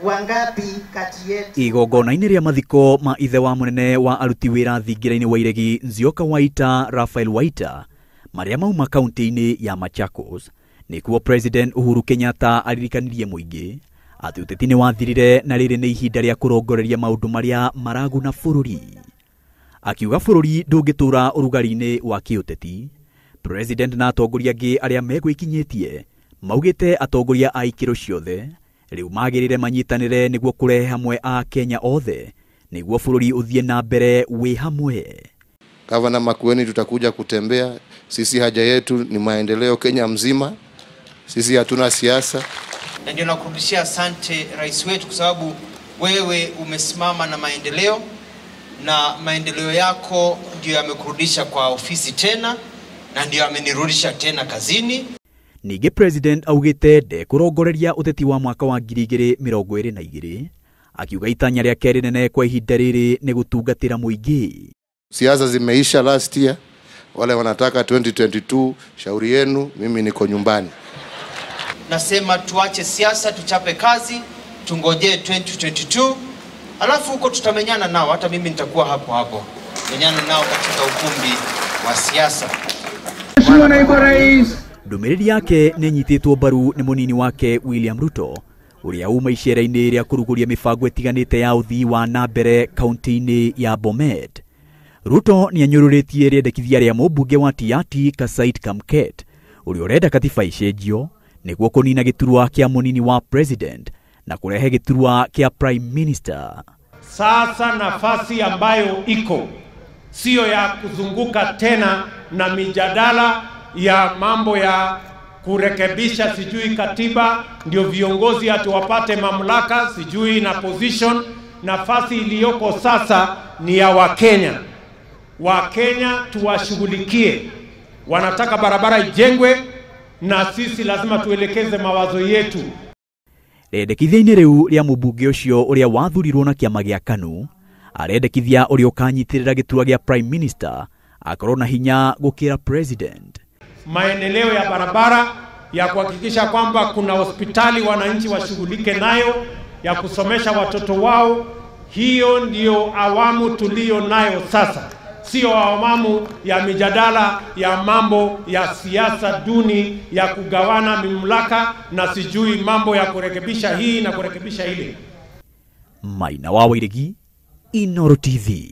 wangapi kati yetu. Igongona-inĩ rĩa mathiko ma ithe wa munene wa aruti wira thingira-inĩ wa iregi Nzioka Waita Raphael Waita marĩa mauma kaunti-ini ya Machakos, nikuo President Uhuru Kenyatta aririkanirie muingi ati uteti niwatherire na rĩrĩ nĩ ihinda rĩa kũrongoreria maũndũ marĩa maraguna bũrũri. Akiuga bũrũri ndũngĩtũra ũrugarĩ-inĩ wa kĩũteti, President na atongoria angĩ arĩa megwĩkinyĩtie maugĩte atongoria a ikĩro ciothe rĩu magĩrĩire manyitanire niguo kũrehe hamwe akenya othe niguo bũrũri ũthiĩ na mbere wĩ hamwe. Gavana Makueni tutakuja kutembea, sisi haja yetu ni maendeleo Kenya mzima, sisi hatuna siasa. Na ndio nakurudishia asante rais wetu kwa sababu wewe umesimama na maendeleo, na maendeleo yako ndio yamekurudisha kwa ofisi tena na ndio yamenirudisha tena kazini. Ningĩ President augĩte ndekũrongoreria uteti wa mwaka wa 2022, akiuga itanya rĩake rĩnene kwa ihinda rĩrĩ nĩ gũtungatĩra muingi. Siasa zimeisha last year, wale wanataka 2022, shauri yenu, mimi niko nyumbani. Nasema tuache siasa, tuchape kazi, tungojee 2022, alafu huko tutamenyana nao, hata mimi nitakuwa hapo hapo. Menyana nao katika ukumbi wa siasa. Mheshimiwa Naibu Rais, Ndumiriri yake nĩ nyitĩtwo mbaru nĩ munini wake William Ruto, ũrĩa uma icera-inĩ rĩa kũrugũria mĩbango ĩtiganĩte ya ũthii wa na mbere kaunti-inĩ ya Bomet. Ruto nĩ anyũrũrĩtie Riendekithia rĩa mũmbunge wa Tiati Kasait Kamket, ũrĩa ũrenda katiba icenjio nĩguo kũnina giturwa kĩa munini wa President na kurehe giturwa kĩa Prime Minister. Sasa nafasi ambayo iko sio ya kuzunguka tena na mijadala ya mambo ya kurekebisha sijui katiba ndio viongozi ati wapate mamlaka sijui na position. Nafasi iliyoko sasa ni ya Wakenya. Wakenya tuwashughulikie. Wanataka barabara ijengwe na sisi lazima tuelekeze mawazo yetu. Riendekithia-inĩ rĩu rĩa mũmbunge ũcio ũrĩa wathurirwo na kĩama gĩa KANU, arendekithia ũrĩa ũkanyitirĩra gĩturwa gĩa Prime Minister akorwo na hinya gũkĩra President. Maendeleo ya barabara, ya kuhakikisha kwamba kuna hospitali wananchi washughulike nayo, ya kusomesha watoto wao, hiyo ndio awamu tulio nayo sasa. Sio awamu ya mijadala ya mambo ya siasa duni ya kugawana mamlaka na sijui mambo ya kurekebisha hii na kurekebisha ile. Maina wa Wairegi, Inooro TV.